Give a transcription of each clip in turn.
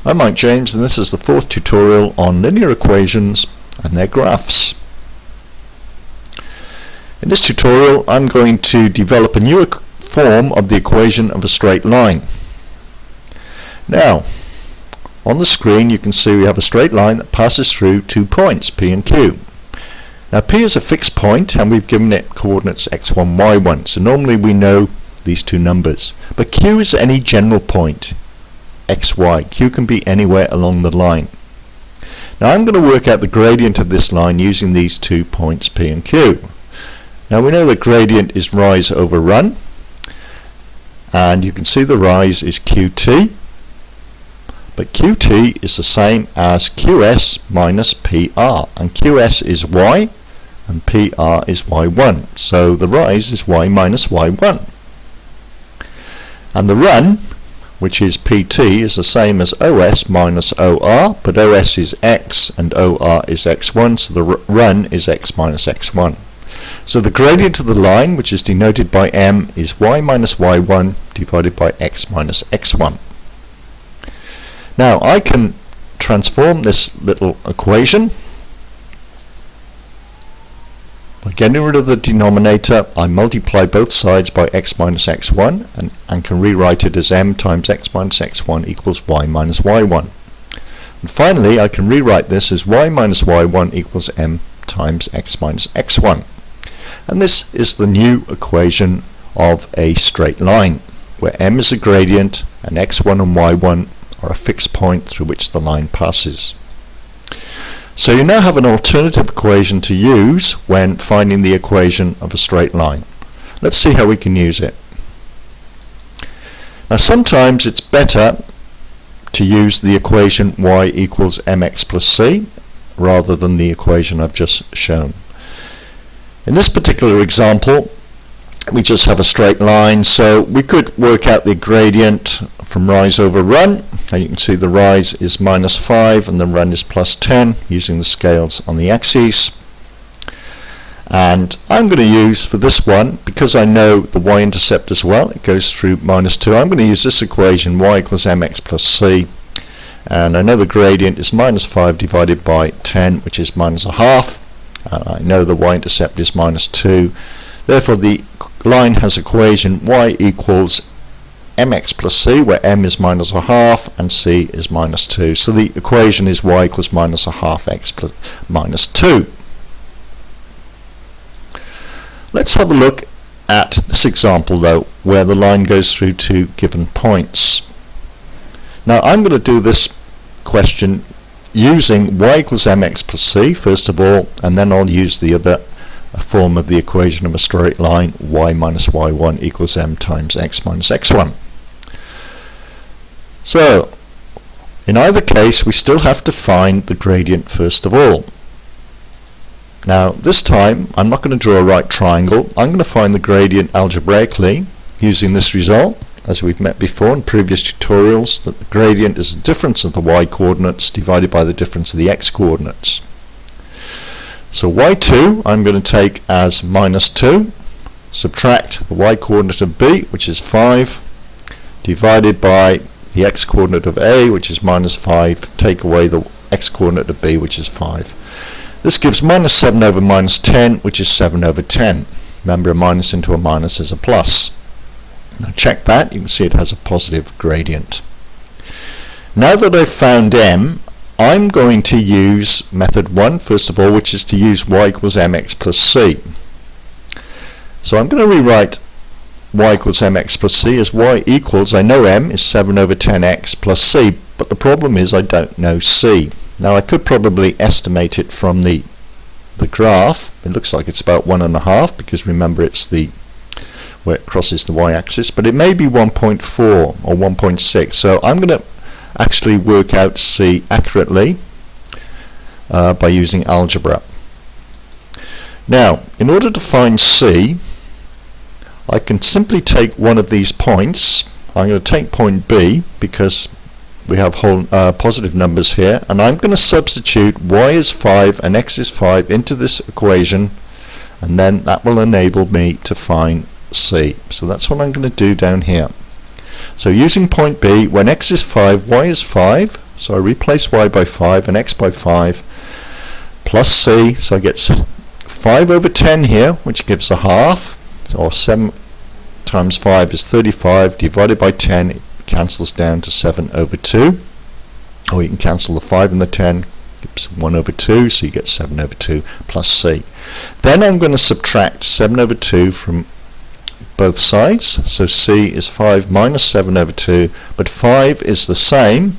I'm Mike James, and this is the fourth tutorial on linear equations and their graphs. In this tutorial I'm going to develop a new form of the equation of a straight line. Now, on the screen you can see we have a straight line that passes through 2 points, P and Q. Now P is a fixed point and we've given it coordinates x1, y1, so normally we know these two numbers. But Q is any general point, xy. Q can be anywhere along the line. Now I'm going to work out the gradient of this line using these 2 points P and Q. Now we know the gradient is rise over run, and you can see the rise is qt, but qt is the same as qs minus pr, and qs is y and pr is y1, so the rise is y minus y1, and the run, which is pt, is the same as os minus or, but os is x and or is x1, so the run is x minus x1. So the gradient of the line, which is denoted by m, is y minus y1 divided by x minus x1. Now I can transform this little equation by getting rid of the denominator. I multiply both sides by x minus x1 and can rewrite it as m times x minus x1 equals y minus y1. And finally I can rewrite this as y minus y1 equals m times x minus x1. And this is the new equation of a straight line, where m is a gradient and x1 and y1 are a fixed point through which the line passes. So you now have an alternative equation to use when finding the equation of a straight line. Let's see how we can use it. Now sometimes it's better to use the equation y equals mx plus c rather than the equation I've just shown. In this particular example we just have a straight line, so we could work out the gradient from rise over run. Now you can see the rise is minus 5 and the run is plus 10 using the scales on the axes. And I'm going to use for this one, because I know the y-intercept as well, it goes through minus 2, I'm going to use this equation y equals mx plus c, and I know the gradient is minus 5 divided by 10, which is minus a half. I know the y-intercept is minus 2, therefore the line has equation y equals mx plus c, where m is minus a half and c is minus 2. So the equation is y equals minus a half x plus minus 2. Let's have a look at this example though, where the line goes through 2 given points. Now I'm going to do this question using y equals mx plus c first of all, and then I'll use the other form of the equation of a straight line, y minus y1 equals m times x minus x1. So in either case we still have to find the gradient first of all. Now this time I'm not going to draw a right triangle, I'm going to find the gradient algebraically using this result, as we've met before in previous tutorials, that the gradient is the difference of the y coordinates divided by the difference of the x coordinates. So y2 I'm going to take as minus 2, subtract the y coordinate of b, which is 5, divided by the x coordinate of a, which is minus 5, take away the x coordinate of b, which is 5. This gives minus 7 over minus 10, which is 7 over 10. Remember, a minus into a minus is a plus. Now check that, you can see it has a positive gradient. Now that I've found m, I'm going to use method 1 first of all, which is to use y equals mx plus c. So I'm going to rewrite y equals mx plus c as y equals, I know m is 7 over 10x plus c, but the problem is I don't know c. Now I could probably estimate it from the graph. It looks like it's about 1.5, because remember it's the where it crosses the y-axis, but it may be 1.4 or 1.6, so I'm going to actually work out c accurately by using algebra. Now in order to find c, I can simply take one of these points. I'm going to take point b because we have whole positive numbers here, and I'm going to substitute y is 5 and x is 5 into this equation, and then that will enable me to find c. So that's what I'm going to do down here. So using point B, when x is 5, y is 5, So I replace y by 5 and x by 5 plus c, so I get 5 over 10 here, which gives a half, or 7 times 5 is 35, divided by 10, it cancels down to 7 over 2, or you can cancel the 5 and the 10, gives 1 over 2, so you get 7 over 2 plus c. Then I'm going to subtract 7 over 2 from both sides, so c is 5 minus 7 over 2, but 5 is the same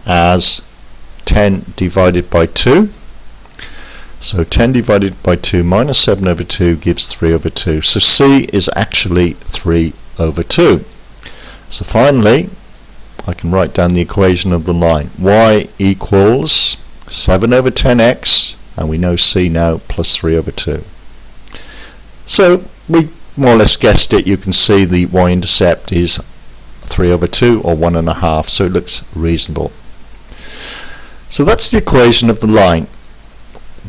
as 10 divided by 2. So 10 divided by 2 minus 7 over 2 gives 3 over 2. So c is actually 3 over 2. So finally, I can write down the equation of the line. Y equals 7 over 10x, and we know c now, plus 3 over 2. So we more or less guessed it. You can see the y-intercept is 3 over 2, or 1.5, so it looks reasonable. So that's the equation of the line.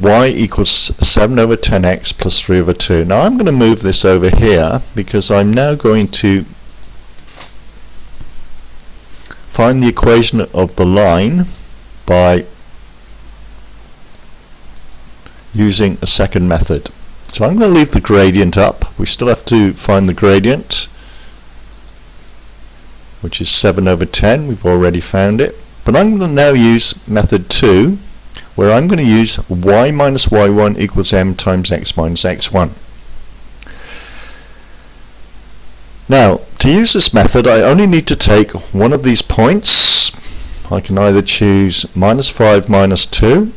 Y equals 7 over 10x plus 3 over 2. Now I'm going to move this over here because I'm now going to find the equation of the line by using a second method. So I'm going to leave the gradient up. We still have to find the gradient, which is 7 over 10. We've already found it. But I'm going to now use method 2, where I'm going to use y minus y1 equals m times x minus x1. Now, to use this method, I only need to take one of these points. I can either choose minus 5 minus 2,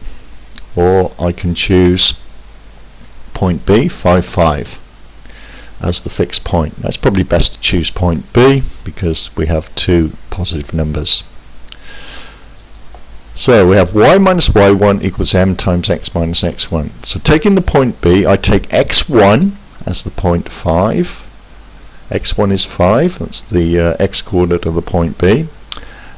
or I can choose point B, 5, 5, as the fixed point. That's probably best to choose point B because we have two positive numbers. So we have y minus y1 equals m times x minus x1. So taking the point B, I take x1 as the point 5. x1 is 5, that's the x coordinate of the point B,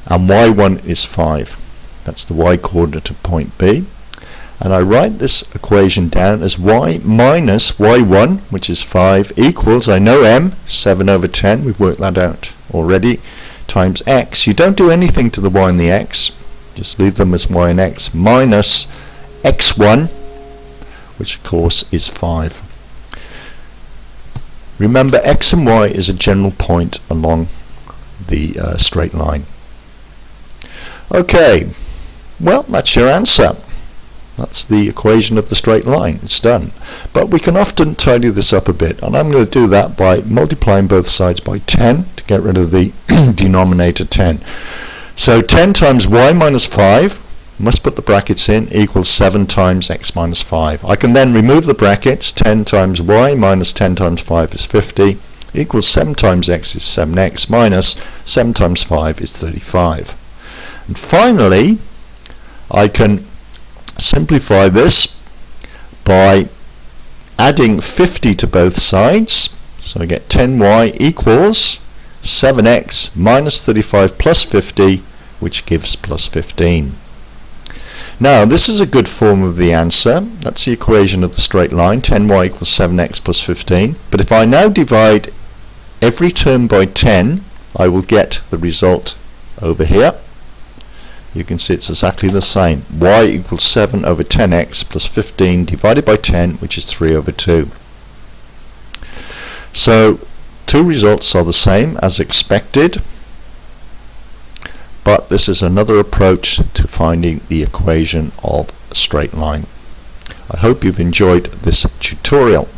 and y1 is 5, that's the y coordinate of point B. And I write this equation down as y minus y1, which is 5, equals, I know m, 7 over 10, we've worked that out already, times x. You don't do anything to the y and the x, just leave them as y and x, minus x1, which of course is 5. Remember, x and y is a general point along the straight line. Okay, well, that's your answer. That's the equation of the straight line. It's done. But we can often tidy this up a bit, and I'm going to do that by multiplying both sides by 10 to get rid of the denominator 10. So 10 times y minus 5, must put the brackets in, equals 7 times x minus 5. I can then remove the brackets. 10 times y minus 10 times 5 is 50, equals 7 times x is 7x, minus 7 times 5 is 35. And finally, I can simplify this by adding 50 to both sides. So I get 10y equals 7x minus 35 plus 50, which gives plus 15. Now this is a good form of the answer. That's the equation of the straight line, 10y equals 7x plus 15. But if I now divide every term by 10, I will get the result over here. You can see it's exactly the same. Y equals 7 over 10x plus 15 divided by 10, which is 3 over 2. So two results are the same as expected, but this is another approach to finding the equation of a straight line. I hope you've enjoyed this tutorial.